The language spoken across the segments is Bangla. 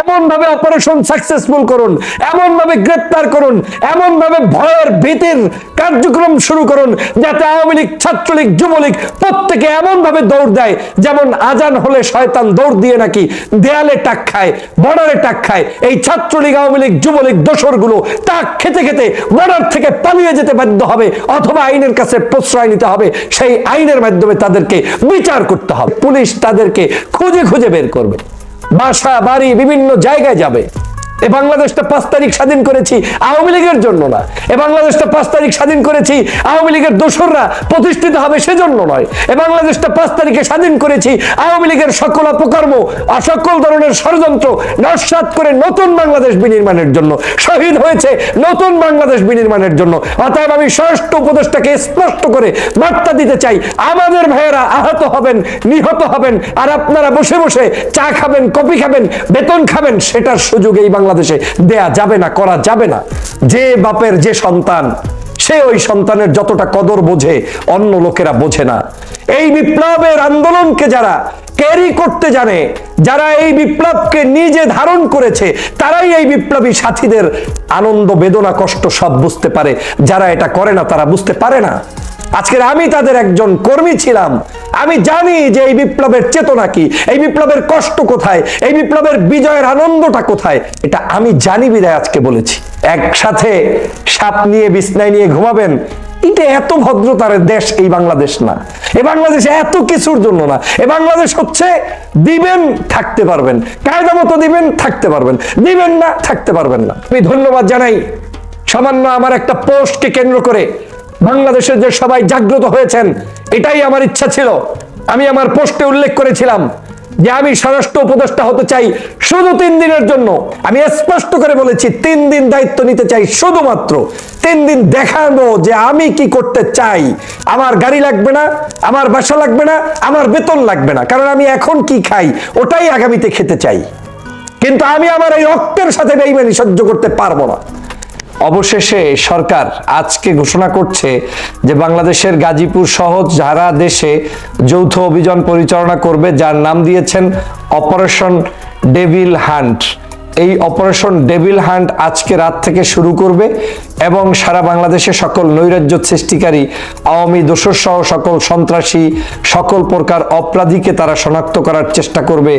এমন ভাবে অপারেশন সাকসেসফুল করুন, এমন ভাবে গ্রেপ্তার করুন, এমন ভাবে ভয়ের ভীতির কার্যক্রম শুরু করুন যাতে আওয়ামী লীগ, ছাত্রলীগ, যুবলীগ প্রত্যেকে এমন ভাবে দৌড় দেয় যেমন আজান হলে শয়তান দৌড় দিয়ে নাকি দেয়ালে টাক খায়, বর্ডারে টাক খায়। এই ছাত্রলীগ, আওয়ামী লীগ, যুবলীগ দোসরগুলো টাক খেতে খেতে বর্ডার থেকে পালিয়ে যেতে বাধ্য হবে, অথবা আইনের কাছে প্রশ্রয় নিতে হবে। সেই আইনের মাধ্যমে তাদেরকে বিচার করতে হবে। পুলিশ তাদেরকে খুঁজে খুঁজে বের করবে, বাসা বাড়ি বিভিন্ন জায়গায় যাবে। এ বাংলাদেশটা 5 তারিখ স্বাধীন করেছি আওয়ামী লীগের জন্য না, এ বাংলাদেশটা 5 তারিখ স্বাধীন করেছি আওয়ামী লীগের দোসররা প্রতিষ্ঠিত হবে সেজন্য নয়। এ বাংলাদেশটা 5 তারিখে স্বাধীন করেছি আওয়ামী লীগের সকল অপকর্ম, সকল ধরনের ষড়যন্ত্র নস্যাৎ করে নতুন বাংলাদেশ বিনির্মাণের জন্য। শহীদ হয়েছে নতুন বাংলাদেশ বিনির্মাণের জন্য। অতএব আমি স্বরাষ্ট্র উপদেষ্টাকে স্পষ্ট করে বার্তা দিতে চাই, আমাদের ভাইয়েরা আহত হবেন, নিহত হবেন, আর আপনারা বসে বসে চা খাবেন, কফি খাবেন, বেতন খাবেন, সেটার সুযোগ এই বাংলাদেশে দেয়া যাবে না, করা যাবে না। যে বাপের যে সন্তান, সে ওই সন্তানের যতটা কদর বোঝে অন্য লোকেরা বোঝে না। এই বিপ্লবের আন্দোলনকে যারা ক্যারি করতে জানে, যারা এই বিপ্লবকে নিজে ধারণ করেছে, তারাই এই বিপ্লবী সাথীদের আনন্দ, বেদনা, কষ্ট সব বুঝতে পারে। যারা এটা করে না তারা বুঝতে পারে না। আজকের আমি তাদের একজন কর্মী ছিলাম, আমি জানি যে এই বিপ্লবের চেতনা কি, এই বিপ্লবের কষ্ট কোথায়, এই বিপ্লবের বিজয়ের আনন্দটা কোথায়, এটা আমি জানি বিদায় আজকে বলেছি। একসাথে সাপ নিয়ে বিছনায় নিয়ে ঘুমাবেন, এটা এত ভদ্রতার দেশ এই বাংলাদেশ না। এ বাংলাদেশ এত কিছুর জন্য না। এ বাংলাদেশ হচ্ছে দিবেন থাকতে পারবেন, কায়দা মতো দিবেন থাকতে পারবেন, দিবেন না থাকতে পারবেন না। আমি ধন্যবাদ জানাই সামান্য আমার একটা পোস্টকে কেন্দ্র করে বাংলাদেশের যে সবাই জাগ্রত হয়েছেন। এটাই আমার ইচ্ছা ছিল। আমি আমার পোস্টে উল্লেখ করেছিলাম যে আমি স্বরাষ্ট্র উপদেষ্টা হতে চাই শুধু 3 দিনের জন্য। আমি স্পষ্ট করে বলেছি 3 দিন দায়িত্ব নিতে চাই, শুধুমাত্র 3 দিন দেখাবো যে আমি কি করতে চাই। আমার গাড়ি লাগবে না, আমার বাসা লাগবে না, আমার বেতন লাগবে না, কারণ আমি এখন কি খাই ওটাই আগামীতে খেতে চাই। কিন্তু আমি আমার এই রক্তের সাথে বেইমানি সহ্য করতে পারবো না। অবশেষে সরকার আজকে ঘোষণা করছে যে বাংলাদেশের গাজীপুর সহ সারা দেশে যৌথ অভিযান পরিচালনা করবে, যার নাম দিয়েছেন অপারেশন ডেভিল হান্ট। এই অপারেশন ডেভিল হান্ট আজকে রাত থেকে শুরু করবে এবং সারা বাংলাদেশে সকল নৈরাজ্য সৃষ্টিকারী আওয়ামী দোসর সহ সকল সন্ত্রাসী, সকল প্রকার অপরাধীকে তারা শনাক্ত করার চেষ্টা করবে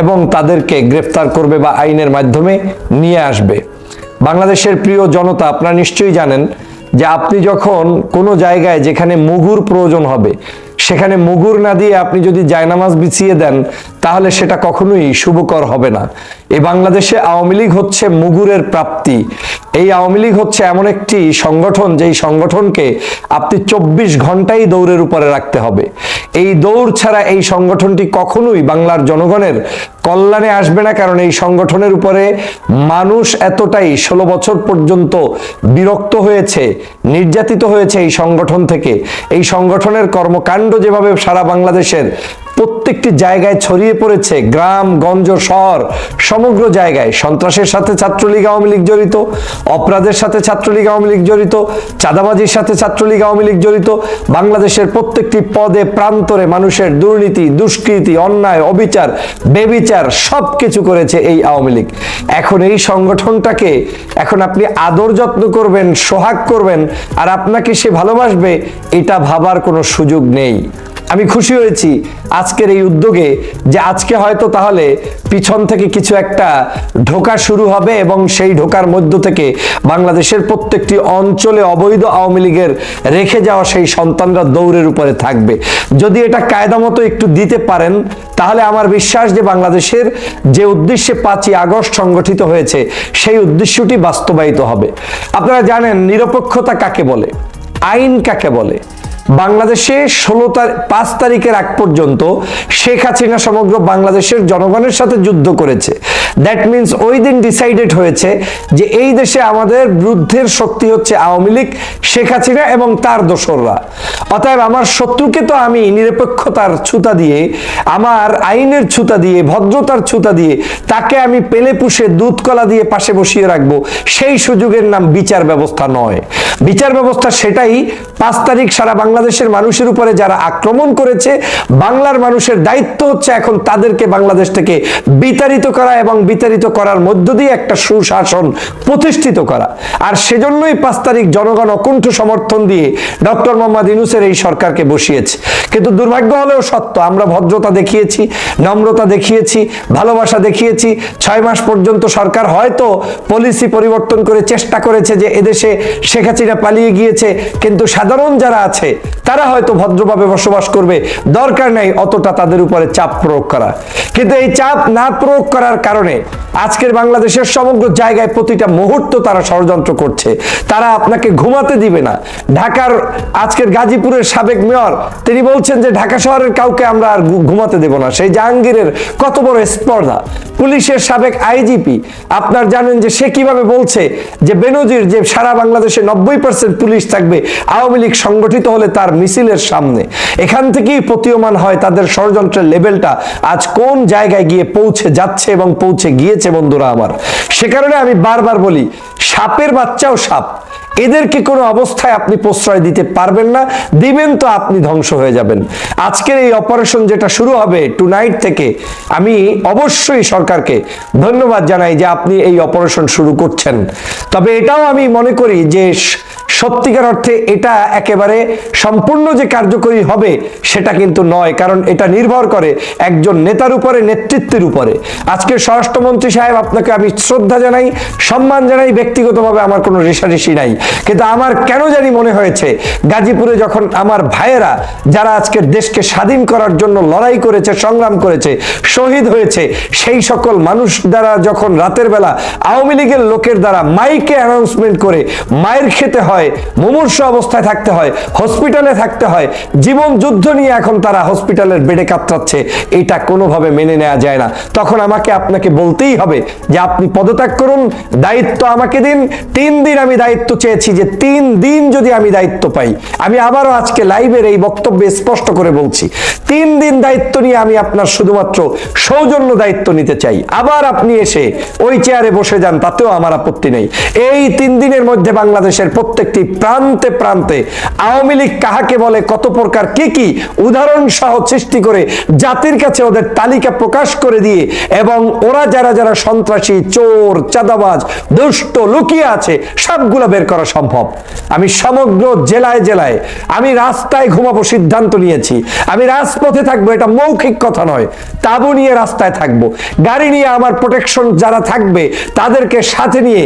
এবং তাদেরকে গ্রেফতার করবে বা আইনের মাধ্যমে নিয়ে আসবে। বাংলাদেশের প্রিয় জনতা, আপনারা নিশ্চয়ই জানেন যে আপনি যখন কোনো জায়গায় যেখানে মুগুর প্রয়োজন হবে সেখানে মুগুর না দিয়ে আপনি যদি জায়নামাজ বিছিয়ে দেন তাহলে সেটা কখনোই শুভকর হবে না। এই বাংলাদেশে আওয়ামী লীগ হচ্ছে মুগুরের প্রাপ্তি। এই আওয়ামী লীগ হচ্ছে এমন একটি সংগঠন যেই সংগঠনকে আপনি 24 ঘন্টাই দৌড়ের উপরে রাখতে হবে। এই দৌড় ছাড়া এই সংগঠনটি কখনোই বাংলার জনগণের কল্যাণে আসবে না, কারণ এই সংগঠনের উপরে মানুষ এতটাই 16 বছর পর্যন্ত বিরক্ত হয়েছে, নির্যাতিত হয়েছে এই সংগঠন থেকে। এই সংগঠনের কর্মকাণ্ড যেভাবে সারা বাংলাদেশের প্রত্যেকটি জায়গায় ছড়িয়ে পড়েছে, গ্রাম গঞ্জ শহর সমগ্র জায়গায় সন্ত্রাসের সাথে ছাত্রলীগ আওয়ামী লীগ জড়িত, অপরাধের সাথে ছাত্রলীগ আওয়ামী লীগ জড়িত, চাঁদাবাজির সাথে ছাত্রলীগ আওয়ামী লীগ জড়িত। বাংলাদেশের প্রত্যেকটি পদে প্রান্তরে মানুষের দুর্নীতি, দুষ্কৃতি, অন্যায়, অবিচার, বেবিচার সবকিছু করেছে এই আওয়ামী লীগ। এখন এই সংগঠনটাকে এখন আপনি আদর যত্ন করবেন, সোহাগ করবেন আর আপনাকে সে ভালোবাসবে, এটা ভাবার কোনো সুযোগ নেই। আমি খুশি হয়েছি আজকের এই উদ্যোগে যে আজকে হয়তো তাহলে পিছন থেকে কিছু একটা ঢোকা শুরু হবে এবং সেই ঢোকার মধ্য থেকে বাংলাদেশের প্রত্যেকটি অঞ্চলে অবৈধ আওয়ামী লীগের রেখে যাওয়া সেই সন্তানরা দৌড়ের উপরে থাকবে। যদি এটা কায়দা মতো একটু দিতে পারেন তাহলে আমার বিশ্বাস যে বাংলাদেশের যে উদ্দেশ্যে 5ই আগস্ট সংগঠিত হয়েছে সেই উদ্দেশ্যটি বাস্তবায়িত হবে। আপনারা জানেন নিরপেক্ষতা কাকে বলে, আইন কাকে বলে। বাংলাদেশে 5 তারিখের আগ পর্যন্ত শেখ হাসিনা সমগ্র বাংলাদেশের জনগণের সাথে যুদ্ধ করেছে। দ্যাট মিনস ওই দিন ডিসাইডেড হয়েছে যে এই দেশে আমাদের বিরুদ্ধের শক্তি হচ্ছে আওয়ামী লীগ, শেখ হাসিনা এবং তার দোসররা। অতএব আমার শত্রুকে তো আমি নিরপেক্ষতার ছুতা দিয়ে, আমার আইনের ছুতা দিয়ে, ভদ্রতার ছুতা দিয়ে তাকে আমি পেলে পুষে দুধ কলা দিয়ে পাশে বসিয়ে রাখবো, সেই সুযোগের নাম বিচার ব্যবস্থা নয়। বিচার ব্যবস্থা সেটাই 5 তারিখ সারা বাংলাদেশের মানুষের উপরে যারা আক্রমণ করেছে, বাংলার মানুষের দায়িত্ব হচ্ছে এখন তাদেরকে বাংলাদেশ থেকে বিতাড়িত করা এবং বিতাড়িত করার মধ্য দিয়ে একটা সুশাসন প্রতিষ্ঠিত করা। আর সেজন্যই 5 তারিখ জনগণ অকুণ্ঠ সমর্থন দিয়ে ডক্টর মোহাম্মদ ইউনূসের এই সরকারকে বসিয়েছে। কিন্তু দুর্ভাগ্য হলেও সত্য, আমরা ভদ্রতা দেখিয়েছি, নম্রতা দেখিয়েছি, ভালোবাসা দেখিয়েছি। 6 মাস পর্যন্ত সরকার হয়তো পলিসি পরিবর্তন করে চেষ্টা করেছে যে এদেশে শেখ হাসিনা পালিয়ে গিয়েছে, কিন্তু সাধারণ যারা আছে তারা হয়তো ভদ্রভাবে বসবাস করবে, দরকার নাই অতটা তাদের উপরে চাপ প্রয়োগ করা। কিন্তু এই চাপ না প্রয়োগ করার কারণে আজকের বাংলাদেশের সমগ্র জায়গায় প্রতিটা মুহূর্ত তারা ষড়যন্ত্র করছে। তারা আপনাকে ঘুমাতে দিবে না। ঢাকার আজকের গাজীপুরের সাবেক মেয়র তিনি বলছেন যে ঢাকা শহরের কাউকে আমরা আর ঘুমাতে দেব না। সেই জাহাঙ্গীরের কত বড় স্পর্ধা। পুলিশের সাবেক আইজিপি আপনার জানেন যে সে কিভাবে বলছে যে বেনজির যে সারা বাংলাদেশে 90% পুলিশ থাকবে আওয়ামী লীগ সংগঠিত হলে তার মিছিলের সামনে। এখান থেকেই প্রতীয়মান হয় তাদের ষড়যন্ত্রের লেভেলটা আজ কোন জায়গায় গিয়ে পৌঁছে যাচ্ছে এবং পৌঁছে গিয়েছে বন্ধুরা আমার। সে কারণে আমি বারবার বলি, সাপের বাচ্চাও সাপ, এদেরকে কোনো অবস্থায় আপনি প্রশ্রয় দিতে পারবেন না। দিবেন তো আপনি ধ্বংস হয়ে যাবেন। আজকের এই অপারেশন যেটা শুরু হবে টুনাইট থেকে, আমি অবশ্যই সরকারকে ধন্যবাদ জানাই যে আপনি এই অপারেশন শুরু করছেন। তবে এটাও আমি মনে করি যে সত্যিকার অর্থে এটা একেবারে সম্পূর্ণ যে কার্যকরী হবে সেটা কিন্তু নয়, কারণ এটা নির্ভর করে একজন নেতার উপরে, নেতৃত্বের উপরে। আজকে স্বরাষ্ট্রমন্ত্রী সাহেব, আপনাকে আমি শ্রদ্ধা জানাই, সম্মান জানাই, ব্যক্তিগতভাবে আমার কোনো রেষারেষি নাই, কিন্তু আমার কেন জানি মনে হয়েছে গাজীপুরে যখন আমার ভাইয়েরা যারা আজকের দেশকে স্বাধীন করার জন্য লড়াই করেছে, সংগ্রাম করেছে, শহীদ হয়েছে, সেই সকল মানুষ দ্বারা যখন রাতের বেলা আওয়ামী লীগের লোকের দ্বারা মাইকে অ্যানাউন্সমেন্ট করে মায়ের খেতে হয়, মুমূর্ষু অবস্থায় থাকতে হয়, হসপিটালে থাকতে হয়, জীবন যুদ্ধ নিয়ে এখন তারা হসপিটালের বেডে কাতরাচ্ছে, এটা কোনোভাবে মেনে নেওয়া যায় না। তখন আমাকে আপনাকে বলতেই হবে যে আপনি পদত্যাগ করুন, দায়িত্ব আমাকে দিন। 3 দিন আমি দায়িত্ব চেয়েছি, যে 3 দিন যদি আমি দায়িত্ব পাই, আমি আবারও আজকে লাইভের এই বক্তব্যে স্পষ্ট করে বলছি, 3 দিন দায়িত্ব নিয়ে আমি আপনার শুধুমাত্র সৌজন্য দায়িত্ব নিতে চাই। আবার আপনি এসে ওই চেয়ারে বসে যান, তাতেও আমার আপত্তি নেই। এই 3 দিনের মধ্যে বাংলাদেশের প্রত্যেকটি প্রান্তে প্রান্তে আওয়ামী লীগ কাহাকে বলে, কত প্রকার কি উদাহরণ সহ সৃষ্টি করে জাতির কাছে ওদের তালিকা প্রকাশ করে দিয়ে, এবং ওরা যারা যারা সন্ত্রাসী, চোর, চাঁদাবাজ, দুষ্ট লুকিয়ে আছে সবগুলো বের করা সম্ভব। আমি সমগ্র জেলায় জেলায় আমি রাস্তায় ঘুমাবো সিদ্ধান্ত নিয়েছি। আমি রাজপথে থাকবো, এটা মৌখিক কথা নয়, তাবু নিয়ে রাস্তায় থাকবো, গাড়ি নিয়ে আমার প্রোটেকশন যারা থাকবে তাদেরকে সাথে নিয়ে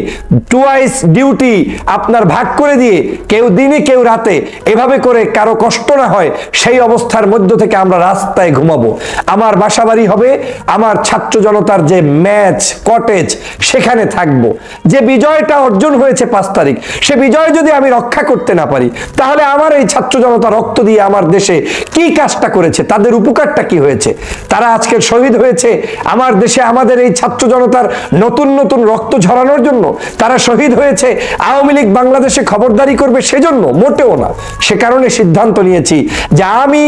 টুয়াইস ডিউটি আপনার ভাগ করে দিয়ে, কেউ দিনে কেউ রাতে, এভাবে করে কারো কষ্ট না হয় সেই অবস্থার মধ্য থেকে আমরা রাস্তায় ঘুমাবো। আমার বাসাবাড়ি হবে আমার ছাত্র জনতার যে ম্যাচ কটেজ, সেখানে থাকবো। যে বিজয়টা অর্জন হয়েছে 5 তারিখ, সে বিজয় যদি আমি রক্ষা করতে না পারি, তাহলে আমার এই ছাত্র জনতা রক্ত দিয়ে আমার দেশে কি কাজটা করেছে, তাদের উপকারটা কি হয়েছে? তারা আজকে শহীদ হয়েছে আমার দেশে আমাদের এই ছাত্র জনতার নতুন নতুন রক্ত ঝরানোর জন্য, তারা শহীদ হয়েছে আওয়ামী লীগ বাংলাদেশে খবরদারি করবে সেজন্য? মোটেও না। সে কারণে সিদ্ধান্ত নিয়েছি যে আমি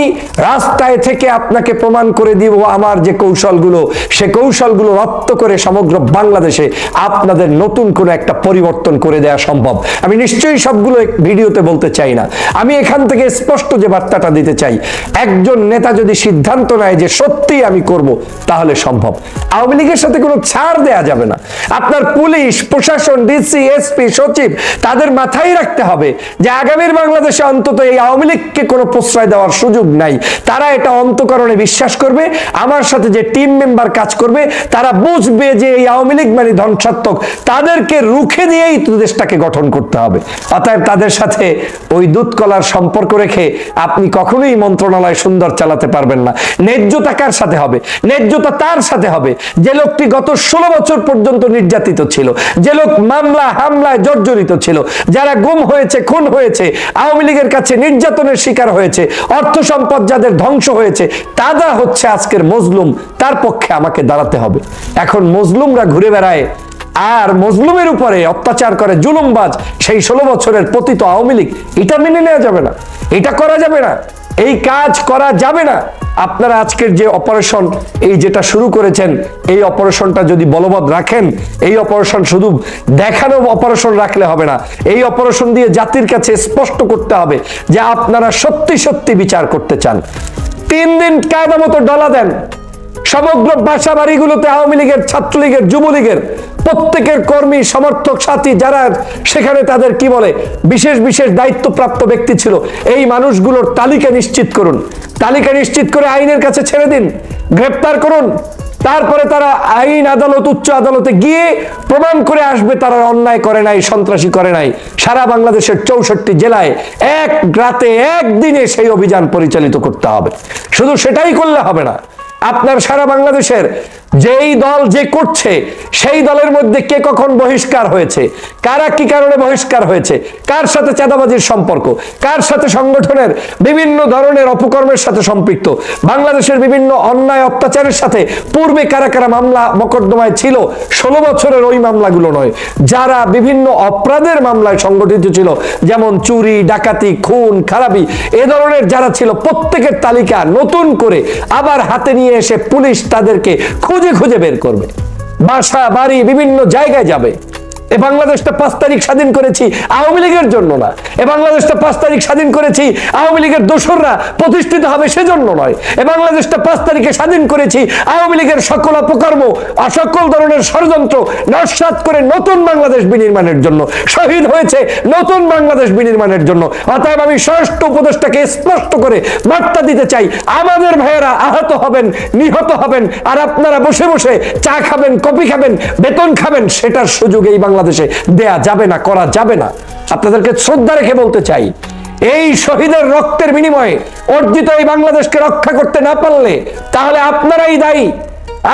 রাস্তায় থেকে আপনাকে প্রমাণ করে দিব আমার যে কৌশলগুলো, সে কৌশলগুলো রপ্ত করে সমগ্র বাংলাদেশে আপনাদের নতুন কোনো একটা পরিবর্তন করে দেওয়া সম্ভব। আমি নিশ্চয়ই সবগুলো ভিডিওতে বলতে চাই না, আমি এখান থেকে স্পষ্ট যে বার্তাটা দিতে চাই, একজন নেতা যদি সিদ্ধান্ত নেয় যে সত্যি আমি করব, তাহলে সম্ভব। আওয়ামী লীগের সাথে কোনো ছাড় দেয়া যাবে না। আপনার পুলিশ প্রশাসন, ডিসি, এসপি, সচিব, তাদের মাথায় রাখতে হবে যে আগামীর বাংলাদেশে অন্তত এই আওয়ামী লীগকে কোনো প্রশ্রয় দেওয়ার সুযোগ নাই। তারা এটা অন্তঃকরণে বিশ্বাস করবে, আমার সাথে যে টিম মেম্বার কাজ করবে তারা বুঝবে যে এই আওয়ামী লীগ মানে ধ্বংসাত্মক, তাদেরকে রুখে দিয়েই তো দেশটাকে গঠন করতে হবে। অতএব তাদের সাথে ওই দুধ কলার সম্পর্ক রেখে আপনি কখনোই মন্ত্রণালয় সুন্দর চালাতে পারবেন না। ন্যায্যতা কার সাথে হবে? ন্যায্যতা তার সাথে হবে যে লোকটি গত 16 বছর পর্যন্ত নির্যাতিত ছিল, যে লোক মামলা হামলায় জর্জরিত ছিল, যারা গুম হয়েছে, খুন হয়েছে, আওয়ামী লীগের কাছে নির্যাতনের শিকার হয়েছে, অর্থ সম্পদ যাদের ধ্বংস হয়েছে, তারা হচ্ছে আজকের মজলুম। তার পক্ষে আমাকে দাঁড়াতে হবে। এখন মজলুমরা ঘুরে বেড়ায় আর মজলুমের উপরে অত্যাচার করে জুলুমবাজ সেই 16 বছরের পতিত আওয়ামী লীগ, এটা মেনে নেওয়া যাবে না, এটা করা যাবে না, এই কাজ করা যাবে না। আপনারা আজকের যে অপারেশন এই যেটা শুরু করেছেন, এই অপারেশনটা যদি বলবৎ রাখেন, এই অপারেশন শুধু দেখানো অপারেশন রাখলে হবে না, এই অপারেশন দিয়ে জাতির কাছে স্পষ্ট করতে হবে যে আপনারা সত্যি সত্যি বিচার করতে চান। 3 দিন কায়দা মতো ডলা দেন, সমগ্র বাসা বাড়িগুলোতে আওয়ামী লীগের, ছাত্রলীগের, যুবলীগের প্রত্যেকের কর্মী, সমর্থক, সাথী যারা সেখানে তাদের কি বলে বিশেষ বিশেষ দায়িত্বপ্রাপ্ত ব্যক্তি ছিল, এই মানুষগুলোর তালিকা নিশ্চিত করুন। তালিকা নিশ্চিত করে আইনের কাছে ছেড়ে দিন, গ্রেপ্তার করুন। তারপরে তারা আইন আদালত, উচ্চ আদালতে গিয়ে প্রমাণ করে আসবে তারা অন্যায় করে নাই, সন্ত্রাসী করে নাই। সারা বাংলাদেশের 64 জেলায় এক রাতে, একদিনে সেই অভিযান পরিচালিত করতে হবে। শুধু সেটাই করলে হবে না, আপনার সারা বাংলাদেশের যেই দল যে করছে সেই দলের মধ্যে কে কখন বহিষ্কার হয়েছে, কারা কি কারণে বহিষ্কার হয়েছে, কার সাথে চাঁদাবাজির সম্পর্ক, কার সাথে সংগঠনের বিভিন্ন ধরনের অপকর্মের সাথে সম্পৃক্ত, বাংলাদেশের বিভিন্ন অন্যায় অত্যাচারের সাথে পূর্বে কারা কারা মামলা মকদ্দমায় ছিল, 16 বছরের ওই মামলাগুলো নয়, যারা বিভিন্ন অপরাধের মামলায় সংগঠিত ছিল, যেমন চুরি, ডাকাতি, খুন, খারাপি, এ ধরনের যারা ছিল প্রত্যেকের তালিকা নতুন করে আবার হাতে নিয়ে এসে পুলিশ তাদেরকে খুঁজে খুঁজে বের করবে, বাসা বাড়ি বিভিন্ন জায়গায় যাবে। এ বাংলাদেশটা 5 তারিখ স্বাধীন করেছি আওয়ামী লীগের জন্য না, এ বাংলাদেশটা 5 তারিখ স্বাধীন করেছি আওয়ামী লীগের দোসররা প্রতিষ্ঠিত হবে সেজন্য নয়, এ বাংলাদেশটা 5 তারিখে স্বাধীন করেছি আওয়ামী লীগের সকল অপকর্ম, সকল ধরনের ষড়যন্ত্র নস্যাৎ করে নতুন বাংলাদেশ বিনির্মাণের জন্য, শহীদ হয়েছে নতুন বাংলাদেশ বিনির্মাণের জন্য। অতএব আমি স্বরাষ্ট্র উপদেষ্টাকে স্পষ্ট করে বার্তা দিতে চাই, আমাদের ভাইয়েরা আহত হবেন, নিহত হবেন, আর আপনারা বসে বসে চা খাবেন, কফি খাবেন, বেতন খাবেন, সেটার সুযোগ এই বাংলাদেশে দেয়া যাবে না, করা যাবে না। আপনাদেরকে শ্রদ্ধা রেখে বলতে চাই, এই শহীদের রক্তের বিনিময়ে অর্জিত এই বাংলাদেশকে রক্ষা করতে না পারলে তাহলে আপনারাই দায়ী।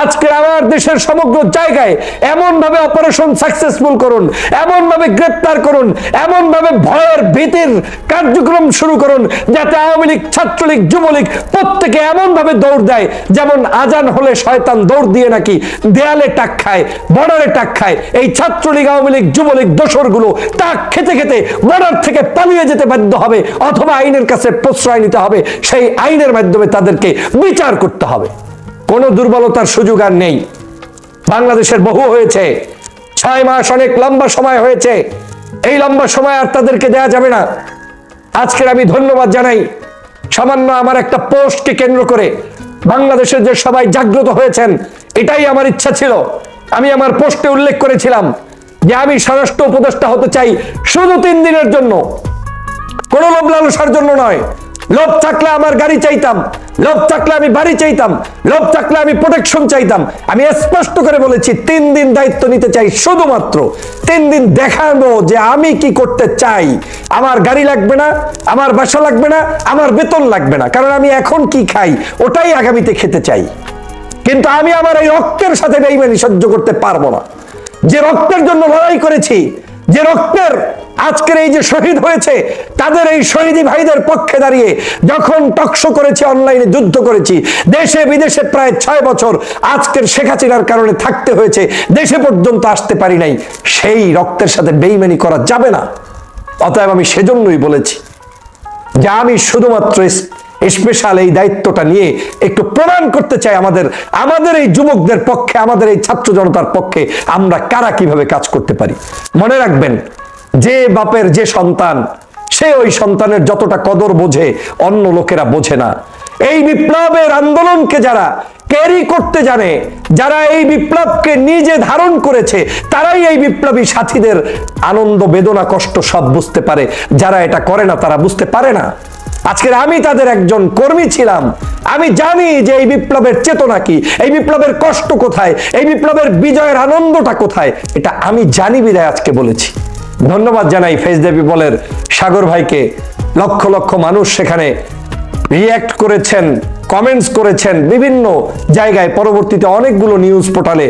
আজকে আমার দেশের সমগ্র জায়গায় এমন ভাবে অপারেশন সাকসেসফুল করুন, এমন ভাবে গ্রেপ্তার করুন, এমন ভাবে ভয়ের ভীতির কার্যক্রম শুরু করুন, যাতে আওয়ামী লীগ, ছাত্রলীগ, যুবলীগ প্রত্যেকে এমন ভাবে দৌড় দেয়, যেমন আজান হলে শয়তান দৌড় দিয়ে নাকি দেয়ালে টাক খায়, বর্ডারে টাক খায়। এই ছাত্রলীগ, আওয়ামী লীগ, যুবলীগ দোসরগুলো টাক খেতে খেতে বর্ডার থেকে পালিয়ে যেতে বাধ্য হবে, অথবা আইনের কাছে প্রশ্রয় নিতে হবে, সেই আইনের মাধ্যমে তাদেরকে বিচার করতে হবে। কোনো দুর্বলতার সুযোগ আর নেই। বাংলাদেশের বহু হয়েছে, 6 মাস অনেক লম্বা সময় হয়েছে, এই লম্বা সময় আর তাদেরকে দেয়া যাবে না। আজকের আমি ধন্যবাদ জানাই, সামান্য আমার একটা পোস্টকে কেন্দ্র করে বাংলাদেশের যে সবাই জাগ্রত হয়েছেন, এটাই আমার ইচ্ছা ছিল। আমি আমার পোস্টে উল্লেখ করেছিলাম যে আমি স্বরাষ্ট্র উপদেষ্টা হতে চাই শুধু 3 দিনের জন্য, কোনো লোভ লালসার জন্য নয়। লোভ থাকলে আমার গাড়ি চাইতাম, লোভ থাকলে আমি বাড়ি চাইতাম, লোভ থাকলে আমি প্রোটেকশন চাইতাম। আমি স্পষ্ট করে বলেছি 3 দিন দায়িত্ব নিতে চাই, শুধুমাত্র 3 দিন দেখাবো যে আমি কি করতে চাই। আমার গাড়ি লাগবে না, আমার বাসা লাগবে না, আমার বেতন লাগবে না, কারণ আমি এখন কি খাই ওটাই আগামীতে খেতে চাই। কিন্তু আমি আমার এই রক্তের সাথে বেইমানি সহ্য করতে পারবো না। যে রক্তের জন্য লড়াই করেছি, যে রক্তের আজকের এই যে শহীদ হয়েছে, তাদের এই শহীদী ভাইদের পক্ষে দাঁড়িয়ে যখন টকশো করেছি, অনলাইনে যুদ্ধ করেছি, দেশে বিদেশে প্রায় 6 বছর আজকের শেখ হাসিনার কারণে থাকতে হয়েছে, দেশে পর্যন্ত আসতে পারি নাই, সেই রক্তের সাথে বেইমানি করা যাবে না। অতএব আমি সেজন্যই বলেছি যে আমি শুধুমাত্র স্পেশাল এই দায়িত্বটা নিয়ে একটু প্রমাণ করতে চাই আমাদের এই যুবকদের পক্ষে, আমাদের এই ছাত্র জনতার পক্ষে আমরা কারা কিভাবে কাজ করতে পারি। মনে রাখবেন, যে বাপের যে সন্তান, সে ওই সন্তানের যতটা কদর বোঝে অন্য লোকেরা বোঝে না। এই বিপ্লবের আন্দোলনকে যারা ক্যারি করতে জানে, যারা এই বিপ্লবকে নিজে ধারণ করেছে, তারাই এই বিপ্লবী সাথীদের আনন্দ, বেদনা, কষ্ট সব বুঝতে পারে। যারা এটা করে না তারা বুঝতে পারে না। আজকের আমি তাদের একজন কর্মী ছিলাম, আমি জানি যে এই বিপ্লবের চেতনা কি, এই বিপ্লবের কষ্ট কোথায়, এই বিপ্লবের বিজয়ের আনন্দটা কোথায়, এটা আমি জানি বিদায় আজকে বলেছি। ধন্যবাদ জানাই ফেস দ্য পিপলের সাগর ভাইকে। লক্ষ লক্ষ মানুষ সেখানে রিয়্যাক্ট করেছেন, কমেন্টস করেছেন বিভিন্ন জায়গায়, পরবর্তীতে অনেকগুলো নিউজ পোর্টালে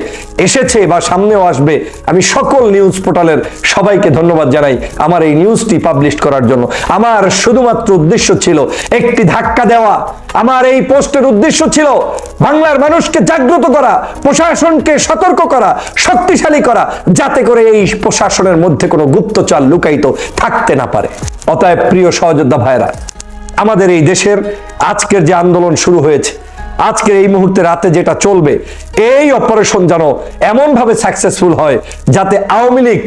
এসেছে বা সামনেও আসবে। আমি সকল নিউজ পোর্টালের সবাইকে ধন্যবাদ জানাই আমার এই নিউজটি পাবলিশ করার জন্য। আমার শুধুমাত্র উদ্দেশ্য ছিল একটি ধাক্কা দেওয়া, আমার এই পোস্টের উদ্দেশ্য ছিল বাংলার মানুষকে জাগ্রত করা, প্রশাসনকে সতর্ক করা, শক্তিশালী করা, যাতে করে এই প্রশাসনের মধ্যে কোনো গুপ্তচর লুকায়িত থাকতে না পারে। অতএব প্রিয় সহযোদ্ধা ভাইরা, আমাদের এই দেশের আজকের যে আন্দোলন শুরু হয়েছে, আজকের এই মুহূর্তে রাতে যেটা চলবে, এই অপারেশন যেন এমন ভাবে সাকসেসফুল হয় যাতে আওয়ামী লীগ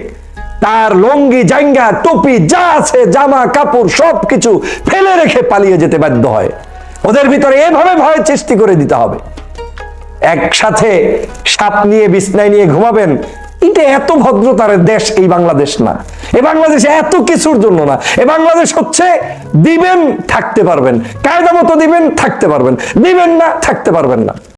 তার লঙ্গি, জাঙ্গা, টুপি যা আছে, জামা কাপড় সবকিছু ফেলে রেখে পালিয়ে যেতে বাধ্য হয়। ওদের ভিতরে এভাবে ভয় সৃষ্টি করে দিতে হবে, একসাথে সাপ নিয়ে বিছনায় নিয়ে ঘুমাবেন, এটা এত ভদ্রতার দেশ এই বাংলাদেশ না। এ বাংলাদেশ এত কিছুর জন্য না। এ বাংলাদেশ হচ্ছে দিবেন থাকতে পারবেন, কায়দা মতো দিবেন থাকতে পারবেন, দিবেন না থাকতে পারবেন না।